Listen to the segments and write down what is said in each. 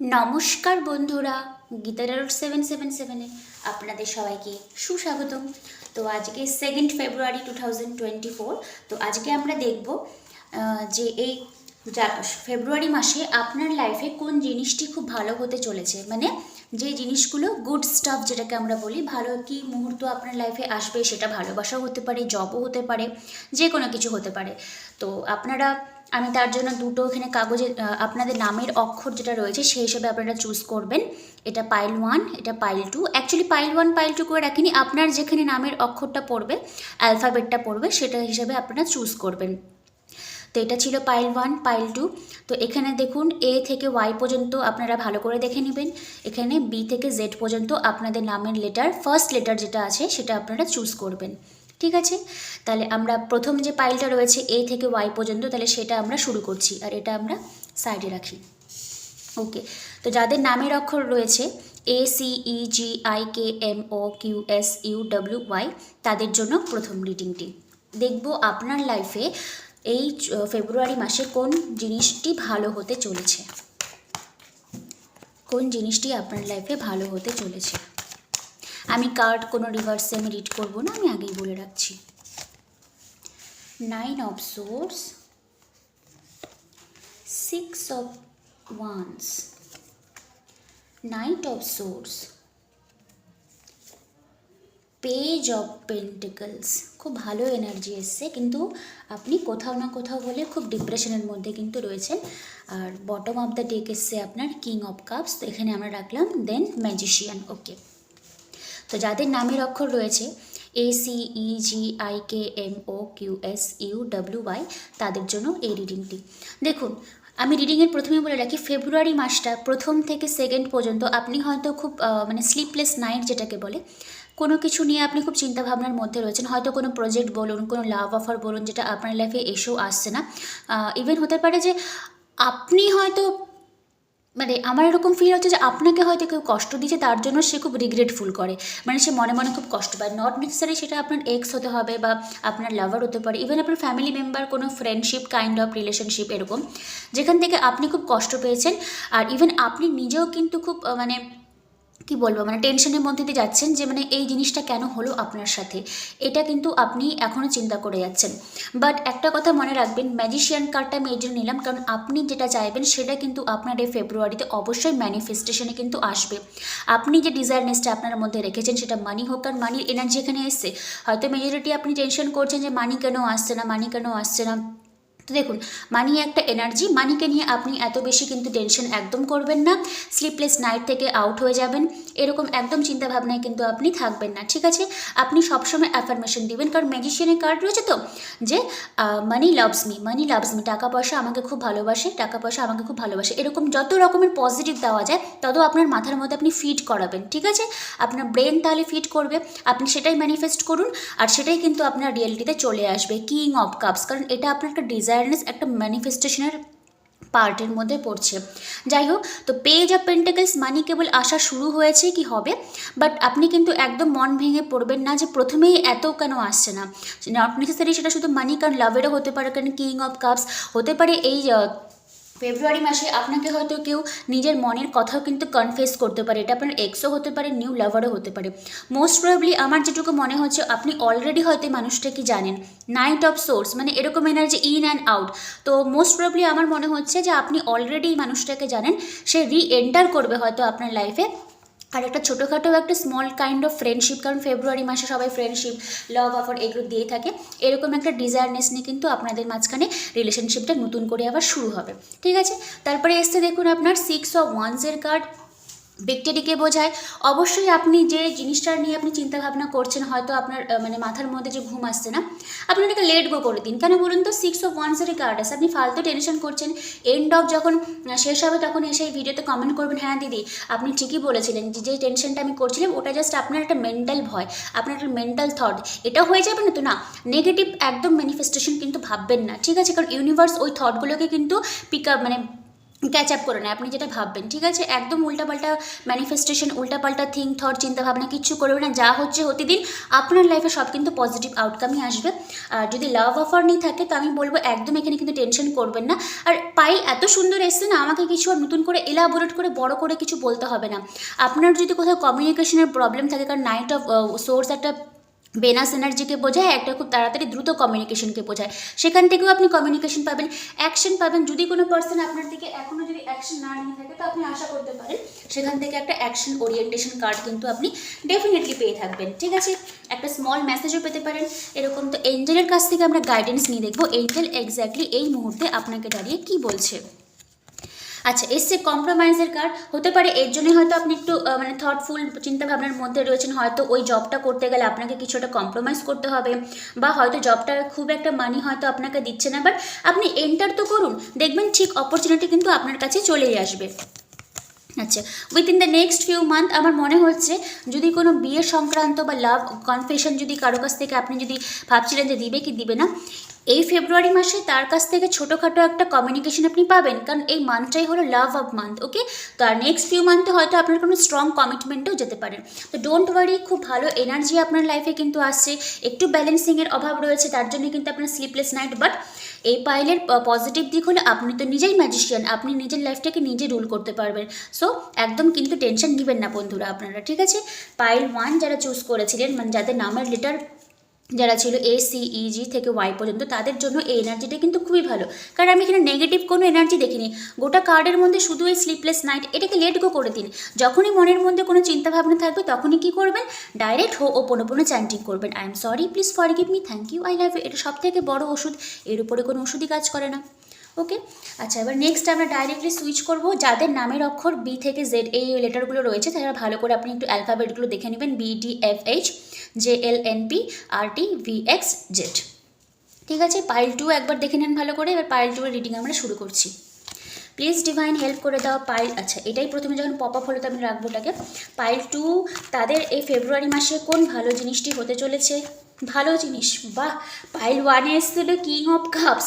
নমস্কার বন্ধুরা, গীতার 777-এ আপনাদের সবাইকে সুস্বাগতম। তো আজকে 2 ফেব্রুয়ারি 2024। তো আজকে আমরা দেখব যে এই ফেব্রুয়ারি মাসে আপনার লাইফে কোন জিনিসটি খুব ভালো হতে চলেছে, মানে যে জিনিসগুলো গুড স্টাফ যেটাকে আমরা বলি, ভালো কি মুহূর্ত আপনার লাইফে আসবে, সেটা ভালোবাসাও হতে পারে, জবও হতে পারে, যে কোনো কিছু হতে পারে। তো আপনারা আমি তার জন্য দুটো এখানে কাগজে আপনাদের নামের অক্ষর যেটা রয়েছে সেই হিসেবে আপনারা চুজ করবেন। এটা পাইল 1, এটা পাইল 2। অ্যাকচুয়ালি পাইল 1 পাইল 2 করে রাখিনি, আপনার যেখানে নামের অক্ষরটা পড়বে, অ্যালফাবেটটা পড়বে, সেটা হিসেবে আপনারা চুজ করবেন। তো এটা ছিল পাইল 1, পাইল 2। তো এখানে দেখুন এ থেকে ওয়াই পর্যন্ত আপনারা ভালো করে দেখে নেবেন। এখানে বি থেকে জেড পর্যন্ত আপনাদের নামের লেটার, ফার্স্ট লেটার যেটা আছে সেটা আপনারা চুজ করবেন। ঠিক আছে, তাহলে আমরা প্রথম যে পাইলটা রয়েছে এ থেকে ওয়াই পর্যন্ত, তাহলে সেটা আমরা শুরু করছি, আর এটা আমরা সাইডে রাখি। ওকে, তো যাদের নামের অক্ষর রয়েছে ACEGIKMOQSUWY, তাদের জন্য প্রথম রিডিংটি দেখব আপনার লাইফে এই ফেব্রুয়ারি মাসে কোন জিনিসটি ভালো হতে চলেছে, কোন জিনিসটি আপনার লাইফে ভালো হতে চলেছে। আমি কার্ড কোনো রিভার্সে আমি রিড করব না, আমি আগেই বলে রাখছি। 9 of Swords, 6 of Wands, Knight of Swords, page of pentacles. খুব ভালো এনার্জি এসছে, কিন্তু আপনি কোথাও না কোথাও বলে খুব ডিপ্রেশনের মধ্যে কিন্তু রয়েছেন। আর বটম অফ দ্য ডেক এসছে আপনার কিং অফ কাপস, তো এখানে আমরা রাখলাম দেন ম্যাজিশিয়ান। ওকে, তো যাদের নামের অক্ষর রয়েছে ACEGIKMOQSUWY, তাদের জন্য এই রিডিংটি দেখুন। আমি রিডিংয়ের প্রথমেই বলে রাখি, ফেব্রুয়ারি মাসটা প্রথম থেকে সেকেন্ড পর্যন্ত আপনি হয়তো খুব মানে স্লিপলেস নাইট যেটাকে বলে, কোনো কিছু নিয়ে আপনি খুব চিন্তাভাবনার মধ্যে রয়েছেন। হয়তো কোনো প্রজেক্ট বলুন, কোনো লাভ অফার বলুন, যেটা আপনার লাইফে এসেও আসছে না। ইভেন হতে পারে যে আপনি হয়তো, মানে আমার এরকম ফিল হচ্ছে যে আপনাকে হয়তো কেউ কষ্ট দিয়েছে, তার জন্য সে খুব রিগ্রেটফুল করে, মানে সে মনে মনে খুব কষ্ট পায়। নট নেসেসারি সেটা আপনার এক্স হতে হবে বা আপনার লাভার হতে পারে, ইভেন আপনার ফ্যামিলি মেম্বার, কোনো ফ্রেন্ডশিপ কাইন্ড অফ রিলেশনশিপ এরকম, যেখান থেকে আপনি খুব কষ্ট পেয়েছেন। আর ইভেন আপনি নিজেও কিন্তু খুব মানে কি বলবো, মানে টেনশনের মধ্যে দিয়ে যাচ্ছেন যে মানে এই জিনিসটা কেন হলো আপনার সাথে, এটা কিন্তু আপনি এখনও চিন্তা করে যাচ্ছেন। বাট একটা কথা মনে রাখবেন, ম্যাজিশিয়ান কার্ডটা আমি এই জন্য নিলাম কারণ আপনি যেটা চাইবেন সেটা কিন্তু আপনার এই ফেব্রুয়ারিতে অবশ্যই ম্যানিফেস্টেশনে কিন্তু আসবে। আপনি যে ডিজায়ারনেসটা আপনার মধ্যে রেখেছেন, সেটা মানি হোক, আর মানির এনার্জি এখানে এসছে। হয়তো মেজরিটি আপনি টেনশন করছেন যে মানি কেন আসছে না, মানি কেন আসছে না। তো দেখুন, মানি একটা এনার্জি, মানিকে নিয়ে আপনি এত বেশি কিন্তু টেনশন একদম করবেন না। স্লিপলেস নাইট থেকে আউট হয়ে যাবেন, এরকম একদম চিন্তাভাবনায় কিন্তু আপনি থাকবেন না। ঠিক আছে, আপনি সবসময় অ্যাফার্মেশন দিবেন, কারণ ম্যাজিশিয়ানের কার্ড রয়েছে তো, যে মানি লাভস মি, মানি লাভস মি, টাকা পয়সা আমাকে খুব ভালোবাসে, টাকা পয়সা আমাকে খুব ভালোবাসে, এরকম যত রকমের পজিটিভ দেওয়া যায় তত আপনার মাথার মধ্যে আপনি ফিড করাবেন। ঠিক আছে, আপনার ব্রেন তাহলে ফিড করবে, আপনি সেটাই ম্যানিফেস্ট করুন, আর সেটাই কিন্তু আপনার রিয়েলিটিতে চলে আসবে। কিং অফ কাপস, কারণ এটা আপনার একটা ডিজায়ারনেস, একটা ম্যানিফেস্টেশনের পার্টের মধ্যে পড়ছে। যাই হোক, তো পেজ অফ পেন্টাকলস, মানি কেবল আসা শুরু হয়েছে কি হবে, বাট আপনি কিন্তু একদম মন ভেঙে পড়বেন না যে প্রথমেই এত কেন আসছে না। নট নেসেসারি সেটা শুধু মানি, কারণ লাভেরও হতে পারে, কারণ কিং অফ কাপস হতে পারে এই ফেব্রুয়ারি মাসে আপনাকে হয়তো কেউ নিজের মনের কথাও কিন্তু কনফেস করতে পারে, এটা আপনার এক্সও হতে পারে, নিউ লাভারও হতে পারে। মোস্ট প্রবাবলি আমার যেটুকু মনে হচ্ছে আপনি অলরেডি হয়তো মানুষটাকে জানেন। নাইট অফ সোর্স মানে এরকম এনার্জি ইন অ্যান্ড আউট, তো মোস্ট প্রবাবলি আমার মনে হচ্ছে যে আপনি অলরেডি মানুষটাকে জানেন, সে রি এন্টার করবে হয়তো আপনার লাইফে। আর একটা ছোটোখাটো একটা স্মল কাইন্ড অফ ফ্রেন্ডশিপ, কারণ ফেব্রুয়ারি মাসে সবাই ফ্রেন্ডশিপ, লাভ অফার এগুলো দিয়ে থাকে, এরকম একটা ডিজায়ারনেস নিয়ে কিন্তু আপনাদের মাঝখানে রিলেশনশিপটা নতুন করে আবার শুরু হবে। ঠিক আছে, তারপরে এসছে দেখুন আপনার 6 অফ ওয়ান্সের কার্ড, ভিক্টরিকে বোঝায়। অবশ্যই আপনি যে জিনিসটা নিয়ে আপনি চিন্তাভাবনা করছেন, হয়তো আপনার মানে মাথার মধ্যে যে ঘুম আসছে না, আপনি ওটাকে লেট গো করে দিন। কেন বলুন তো, 6 অফ ওয়ান্সের কার্ড আছে, আপনি ফালতু টেনশন করছেন। এন্ড অফ যখন শেষ হবে তখন এসে এই ভিডিওতে কমেন্ট করবেন, হ্যাঁ দিদি আপনি ঠিকই বলেছিলেন, যে টেনশনটা আমি করছিলাম ওটা জাস্ট আপনার একটা মেন্টাল ভয়, আপনার একটা মেন্টাল থট, এটা হয়ে যাবে না তো। না, নেগেটিভ একদম ম্যানিফেস্টেশন কিন্তু ভাববেন না। ঠিক আছে, কারণ ইউনিভার্স ওই থটগুলোকে কিন্তু পিক আপ মানে ক্যাচ আপ করে নেয় আপনি যেটা ভাববেন, ঠিক আছে? একদম উল্টাপাল্টা ম্যানিফেস্টেশন, উল্টাপাল্টা থিঙ্ক থট চিন্তাভাবনা কিচ্ছু করবে না, যা হচ্ছে হতে দিন। আপনার লাইফে সব কিন্তু পজিটিভ আউটকামই আসবে। আর যদি লাভ অফার নিয়ে থাকে তো আমি বলবো একদম এখানে কিন্তু টেনশন করবেন না। আর পাইল এত সুন্দর এসছে না, আমাকে কিছু আর নতুন করে এলাবোরেট করে বড় করে কিছু বলতে হবে না। আপনার যদি কোথাও কমিউনিকেশনের প্রবলেম থাকে, কারণ নাইট অফ সোর্স একটা বেনাস এনার্জিকে বোঝায়, একটা খুব তাড়াতাড়ি দ্রুত কমিউনিকেশনকে বোঝায়, সেখান থেকেও আপনি কমিউনিকেশন পাবেন, অ্যাকশন পাবেন। যদি কোনো পার্সন আপনার দিকে এখনও যদি অ্যাকশন না নিয়ে থাকে তো আপনি আশা করতে পারেন সেখান থেকে একটা অ্যাকশন ওরিয়েন্টেশন কার্ড কিন্তু আপনি ডেফিনেটলি পেয়ে থাকবেন, ঠিক আছে? একটা স্মল মেসেজও পেতে পারেন এরকম। তো এঞ্জেলের কাছ থেকে আমরা গাইডেন্স নিয়ে দেখবো এঞ্জেল এক্স্যাক্টলি এই মুহূর্তে আপনাকে দাঁড়িয়ে কি বলছে। আচ্ছা, এসছে কম্প্রোমাইজের কার্ড। হতে পারে এর জন্যই হয়তো আপনি একটু মানে থটফুল চিন্তাভাবনার মধ্যে রয়েছেন, হয়তো ওই জবটা করতে গেলে আপনাকে কিছুটা কম্প্রোমাইজ করতে হবে, বা হয়তো জবটা খুব একটা মানি হয়তো আপনাকে দিচ্ছে না, বাট আপনি এন্টার তো করুন, দেখবেন ঠিক অপরচুনিটি কিন্তু আপনার কাছে চলেই আসবে। আচ্ছা, within the next few month আমার মনে হচ্ছে যদি কোনো বিয়ে সংক্রান্ত বা লাভ কনফেশন যদি কারো কাছ থেকে আপনি যদি ভাবছিলেন যে দিবে কি দিবে না, এই ফেব্রুয়ারি মাসে তার কাছ থেকে ছোটোখাটো একটা কমিউনিকেশন আপনি পাবেন, কারণ এই মান্থটাই হলো লাভ অফ মান্থ। ওকে, তো আর নেক্সট ফিউ মান্থে হয়তো আপনার কোনো স্ট্রং কমিটমেন্টেও যেতে পারেন। তো ডোন্ট ওয়ারি, খুব ভালো এনার্জি আপনার লাইফে কিন্তু আসছে। একটু ব্যালেন্সিংয়ের অভাব রয়েছে, তার জন্য কিন্তু আপনার স্লিপলেস নাইট, বাট এই পাইলের পজিটিভ দিক হলো আপনি তো নিজেই ম্যাজিশিয়ান, আপনি নিজের লাইফটাকে নিজে রুল করতে পারবেন। সো একদম কিন্তু টেনশন নেবেন না বন্ধুরা আপনারা, ঠিক আছে? পাইল 1 যারা চুজ করেছিলেন, মানে যাদের নামের লেটার যারা ছিল ACEG থেকে Y পর্যন্ত, তাদের জন্য এই এনার্জিটা কিন্তু খুবই ভালো, কারণ আমি এখানে নেগেটিভ কোনো এনার্জি দেখিনি। গোটা কার্ডের মধ্যে শুধু এই স্লিপলেস নাইট, এটাকে লেট গো করে দিন। যখনই মনের মধ্যে কোনো চিন্তাভাবনা থাকবে তখনই কী করবেন, ডাইরেক্ট ওপোনোপোনো চ্যান্টিং করবেন, I am sorry, please forgive me, thank you, I love you. এটা সব থেকে বড় ওষুধ, এর উপরে কোনো ওষুধই কাজ করে না। ওকে, আচ্ছা, এবার নেক্সট আমরা ডাইরেক্টলি সুইচ করব। যাদের নামের অক্ষর B থেকে Z এই লেটারগুলো রয়েছে তারা ভালো করে আপনি একটু অ্যালফাবেটগুলো দেখে নেবেন, BDFH JLNP RTVX Z, ঠিক আছে? পাইল 2 একবার দেখে নেন ভালো করে। এবার পাইল 2 এর রিডিং আমরা শুরু করছি। প্লিজ ডিভাইন হেল্প করে দাও পাইল। আচ্ছা, এটাই প্রথমে যখন পপ আপ হলো তো আমি রাখবো এটাকে। পাইল 2 তাদের এই ফেব্রুয়ারি মাসে কোন ভালো জিনিসটি হতে চলেছে? ভালো জিনিস, বাহ। পাইল 1 এসছিল কিং অফ কাপস,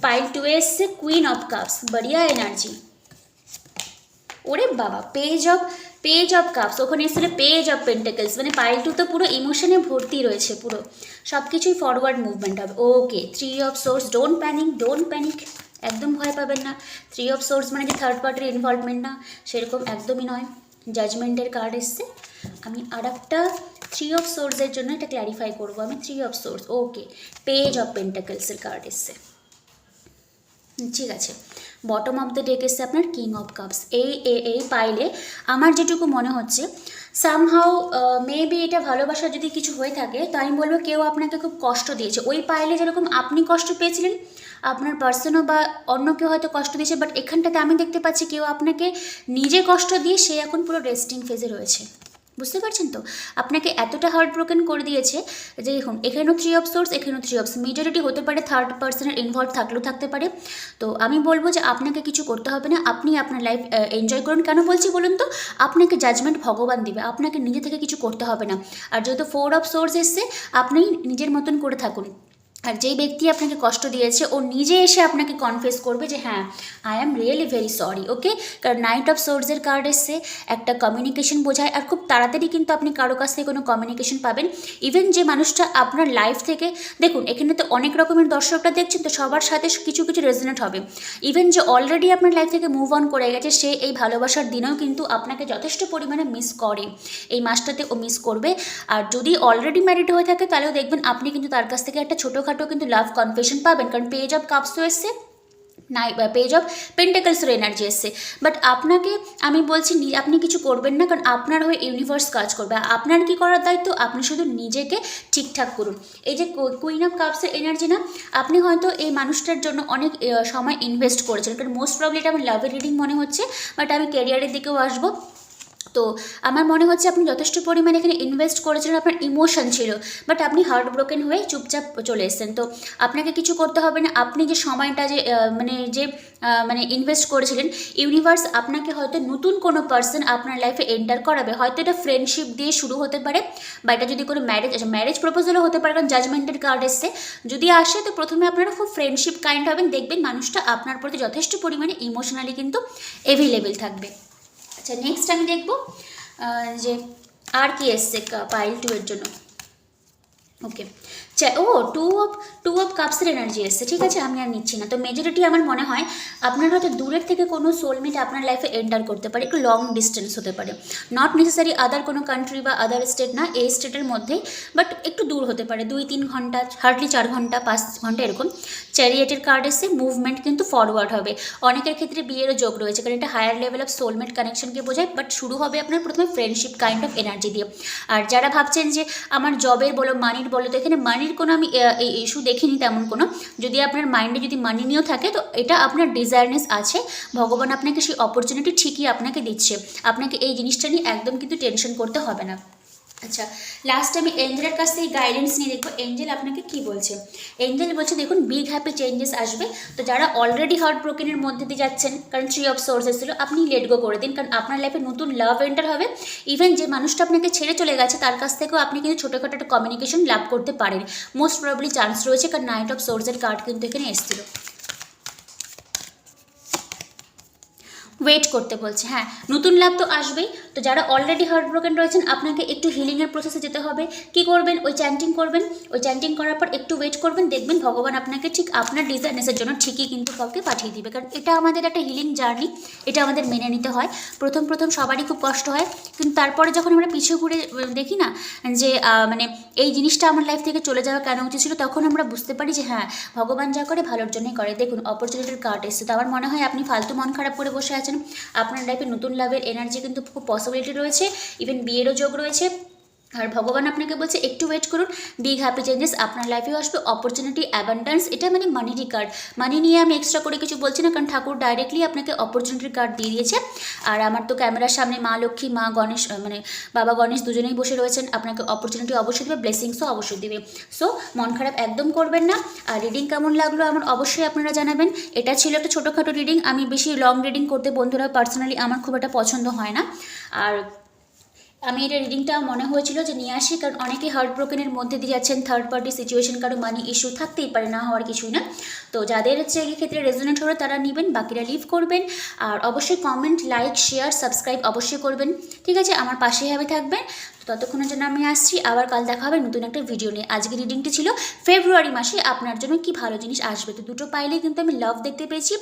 পাইল 2 এসছে কুইন অফ কাপস, বড়িয়া এনার্জি। ওরে বাবা, পেজ অফ কাপস, ওখানে এসেছিল পেজ অফ পেন্টাকেলস, মানে পাইল 2 তো পুরো ইমোশনে ভর্তি রয়েছে, পুরো সব কিছুই ফরওয়ার্ড মুভমেন্ট হবে। ওকে, 3 অফ সোর্স, ডোন্ট প্যানিক, একদম ভয় পাবেন না। 3 অফ সোর্স মানে যে থার্ড পার্টির ইনভলভমেন্ট না, সেরকম একদমই নয়। জাজমেন্টের কার্ড এসছে। আমি আর একটা 3 অফ সোর্সের জন্য এটা ক্ল্যারিফাই করবো আমি। 3 of source, okay, page of পেন্টাকেলসের কার্ড এসছে, ঠিক আছে। বটম অফ দ্য ডেক এসছে আপনার কিং অফ কাপস। এই পাইলে আমার যেটুকু মনে হচ্ছে সামহাউ মেবি এটা ভালোবাসা যদি কিছু হয়ে থাকে তো আমি বলবো কেউ আপনাকে খুব কষ্ট দিয়েছে। ওই পাইলে যেরকম আপনি কষ্ট পেয়েছিলেন, আপনার পার্সনও বা অন্য কেউ হয়তো কষ্ট দিয়েছে, বাট এখানটাতে আমি দেখতে পাচ্ছি কেউ আপনাকে নিজে কষ্ট দিয়ে সে এখন পুরো রেস্টিং ফেজে রয়েছে। বুঝতে পারছেন তো? আপনাকে এতটা হার্ট ব্রোকেন করে দিয়েছে যে দেখুন এখানেও 3 অফ সোর্স, এখানেও 3 অফ, মেজরিটি হতে পারে থার্ড পার্সনের ইনভলভ থাকলেও থাকতে পারে। তো আমি বলবো যে আপনাকে কিছু করতে হবে না, আপনি আপনার লাইফ এনজয় করুন। কেন বলছি বলুন তো? আপনাকে জাজমেন্ট ভগবান দিবে, আপনাকে নিজে থেকে কিছু করতে হবে না। আর যেহেতু 4 অফ সোর্স এসছে, আপনি নিজের মতন করে থাকুন। আর যেই ব্যক্তি আপনাকে কষ্ট দিয়েছে ও নিজে এসে আপনাকে কনফেস করবে যে হ্যাঁ I am really very sorry. Okay, কারণ নাইট অফ সোর্সের কার্ড এসছে, একটা কমিউনিকেশন বোঝায়, আর খুব তাড়াতাড়ি কিন্তু আপনি কারো কাছ থেকে কোনো কমিউনিকেশন পাবেন। ইভেন যে মানুষটা আপনার লাইফ থেকে, দেখুন এখানে তো অনেক রকমের দর্শকরা দেখছেন, তো সবার সাথে কিছু কিছু রেজোনেট হবে। ইভেন যে অলরেডি আপনার লাইফ থেকে মুভ অন করে গেছে, সে এই ভালোবাসার দিনেও কিন্তু আপনাকে যথেষ্ট পরিমাণে মিস করে, এই মাসটাতে ও মিস করবে। আর যদি অলরেডি ম্যারিড হয়ে থাকে তাহলেও দেখবেন আপনি কিন্তু তার কাছ থেকে একটা ছোটোখাটো কিন্তু লাভ কনফেশন পাবেন, কারণ পেজ অফ কাপসও এসছে, পেজ অফ পেন্টাকেলসের এনার্জি এসছে। বাট আপনাকে আমি বলছি আপনি কিছু করবেন না, কারণ আপনার হয়ে ইউনিভার্স কাজ করবে। আপনার কি করার দায়িত্ব? আপনি শুধু নিজেকে ঠিকঠাক করুন। এই যে কুইন অফ কাপসের এনার্জি না, আপনি হয়তো এই মানুষটার জন্য অনেক সময় ইনভেস্ট করেছেন, কারণ মোস্ট প্রবলি এটা আমার লাভের রিডিং মনে হচ্ছে, বাট আমি ক্যারিয়ারের দিকেও আসবো। তো আমার মনে হচ্ছে আপনি যথেষ্ট পরিমাণে এখানে ইনভেস্ট করেছিলেন, আপনার ইমোশন ছিল, বাট আপনি হার্ট ব্রোকেন হয়ে চুপচাপ চলে এসেছেন। তো আপনাকে কিছু করতে হবে না, আপনি যে সময়টা মানে ইনভেস্ট করেছিলেন, ইউনিভার্স আপনাকে হয়তো নতুন কোনো পার্সন আপনার লাইফে এন্টার করাবে। হয়তো এটা ফ্রেন্ডশিপ দিয়ে শুরু হতে পারে, বা এটা যদি কোনো ম্যারেজ প্রপোজালও হতে পারে, কারণ জাজমেন্টের কার্ড এসছে। যদি আসে তো প্রথমে আপনারা খুব ফ্রেন্ডশিপ কাইন্ড হবেন, দেখবেন মানুষটা আপনার প্রতি যথেষ্ট পরিমাণে ইমোশনালি কিন্তু অ্যাভেলেবেল থাকবে। আচ্ছা, নেক্সট আমি দেখব যে আর কি এসছে পাইল 2 এর জন্য। ওকে, ও টু অফ কাপসের এনার্জি এসছে। ঠিক আছে, আমি আর নিচ্ছি না। তো মেজরিটি আমার মনে হয় আপনার হয়তো দূরের থেকে কোনো সোলমেট আপনার লাইফে এন্টার করতে পারে, একটু লং ডিস্টেন্স হতে পারে, নট নেসেসারি আদার কোনো কান্ট্রি বা আদার স্টেট না, এই স্টেটের মধ্যেই, বাট একটু দূর হতে পারে, 2-3 ঘন্টা, হার্ডলি 4 ঘন্টা 5 ঘন্টা এরকম। চ্যারিয়েটের কার্ড এসে মুভমেন্ট কিন্তু ফরওয়ার্ড হবে। অনেকের ক্ষেত্রে বিয়েরও যোগ রয়েছে, কারণ এটা হায়ার লেভেল অফ সোলমেট কানেকশনকে বোঝায়, বাট শুরু হবে আপনার প্রথমে ফ্রেন্ডশিপ কাইন্ড অফ এনার্জি দিয়ে। আর যারা ভাবছেন যে আমার জবের বলো, মানির বলো, তো এখানে মানির কোনো আমি ইস্যু দেখিনি তেমন কোনো। যদি আপনার মাইন্ডে যদি মানি নিয়েও থাকে, তো এটা আপনার ডিজায়ারনেস আছে, ভগবান আপনাকে সেই অপরচুনিটি ঠিকই আপনাকে দিচ্ছে। আপনাকে এই জিনিসটা নিয়ে একদম কিন্তু টেনশন করতে হবে না। আচ্ছা, লাস্ট আমি এঞ্জেলের কাছ থেকে গাইডেন্স নিয়ে দেখবো এঞ্জেল আপনাকে কি বলছে। এঞ্জেল বলছে দেখুন, বিগ হ্যাপি চেঞ্জেস আসবে। তো যারা অলরেডি হার্ট ব্রোকেনের মধ্যে দিয়ে যাচ্ছেন, কারণ 3 অফ সোর্স এসেছিল, আপনি লেট গো করে দিন, কারণ আপনার লাইফে নতুন লাভ এন্টার হবে। ইভেন যে মানুষটা আপনাকে ছেড়ে চলে গেছে তার কাছ থেকেও আপনি কিন্তু ছোটোখাটো একটা কমিউনিকেশন লাভ করতে পারেন, মোস্ট প্রবাবলি চান্স রয়েছে, কারণ 9 অফ সোর্সের কার্ড কিন্তু এখানে এসেছিল। ওয়েট করতে বলছে, হ্যাঁ নতুন লাভ তো আসবেই। তো যারা অলরেডি হার্ট ব্রোকেন রয়েছেন, আপনাকে একটু হিলিংয়ের প্রসেসে যেতে হবে। কি করবেন? ওই চ্যান্টিং করবেন, ওই চ্যান্টিং করার পর একটু ওয়েট করবেন, দেখবেন ভগবান আপনাকে ঠিক আপনার ডিজাইনেসের জন্য ঠিকই কিন্তু কাউকে পাঠিয়ে দিবে। কারণ এটা আমাদের একটা হিলিং জার্নি, এটা আমাদের মেনে নিতে হয়। প্রথম সবারই খুব কষ্ট হয়, কিন্তু তারপরে যখন আমরা পিছু ঘুরে দেখি না যে মানে এই জিনিসটা আমার লাইফ থেকে চলে যাওয়া কেন উচিত ছিল, তখন আমরা বুঝতে পারি যে হ্যাঁ, ভগবান যা করে ভালোর জন্যই করে। দেখুন, অপরচুনিটির কার্ড এসছে। তো আমার মনে হয় আপনি ফালতু মন খারাপ করে বসে আছেন, আপনার লাইফে নতুন লাভের এনার্জি কিন্তু খুব পসিবিলিটি রয়েছে, ইভেন বিয়েরও যোগ রয়েছে। আর ভগবান আপনাকে বলছে একটু ওয়েট করুন, বিগ হ্যাপি চেঞ্জেস আপনার লাইফেও আসবে, অপরচুনিটি, অ্যাবান্ডেন্স। এটা মানে মানিরই কার্ড। মানি নিয়ে আমি এক্সট্রা করে কিছু বলছি না, কারণ ঠাকুর ডাইরেক্টলি আপনাকে অপরচুনিটির কার্ড দিয়ে দিয়েছে। আর আমার তো ক্যামেরার সামনে মা লক্ষ্মী, মা গণেশ, মানে বাবা গণেশ দুজনেই বসে রয়েছেন, আপনাকে অপরচুনিটি অবশ্যই দেবে, ব্লেসিংসও অবশ্যই দেবে। সো মন খারাপ একদম করবেন না। আর রিডিং কেমন লাগলো আমার অবশ্যই আপনারা জানাবেন। এটা ছিল একটা ছোটোখাটো রিডিং, আমি বেশি লং রিডিং করতে বন্ধুরা পার্সোনালি আমার খুব একটা পছন্দ হয় না। আর আমি এটা রিডিংটা মনে হয়েছিল যে নিয়ে আসি, কারণ অনেকে হার্ট ব্রোকেনের মধ্যে দিয়ে যাচ্ছেন, থার্ড পার্টি সিচুয়েশন, কারো মানি ইস্যু থাকতেই পারে, না হওয়ার কিছুই না। তো যাদের হচ্ছে এই ক্ষেত্রে রেজোনেট হলো তারা নেবেন, বাকিরা লিভ করবেন। আর অবশ্যই কমেন্ট, লাইক, শেয়ার, সাবস্ক্রাইব অবশ্যই করবেন। ঠিক আছে, আমার পাশেই হবে থাকবেন। ততক্ষণের জন্য আমি আসছি, আবার কাল দেখা হবে নতুন একটা ভিডিও নিয়ে। আজকে রিডিংটি ছিল ফেব্রুয়ারি মাসে আপনার জন্য কি ভালো জিনিস আসবে। তো দুটো পাইলেই কিন্তু আমি লাভ দেখতে পেয়েছি,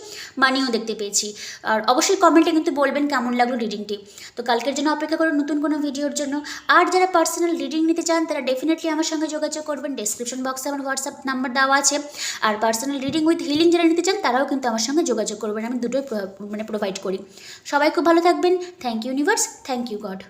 মানিও দেখতে পেয়েছি। আর অবশ্যই কমেন্টে কিন্তু বলবেন কেমন লাগলো রিডিংটি। তো কালকের জন্য অপেক্ষা করুন নতুন কোনো ভিডিওর জন্য। আর যারা পার্সোনাল রিডিং নিতে চান তারা ডেফিনেটলি আমার সঙ্গে যোগাযোগ করবেন, ডেসক্রিপশন বক্সে আমার হোয়াটসঅ্যাপ নাম্বার দেওয়া আছে। আর পার্সোনাল রিডিং উইথ হিলিং যারা নিতে চান তারাও কিন্তু আমার সঙ্গে যোগাযোগ করবেন, আমি দুটোই প্রোভাইড করি। সবাই খুব ভালো থাকবেন। Thank you universe, thank you god.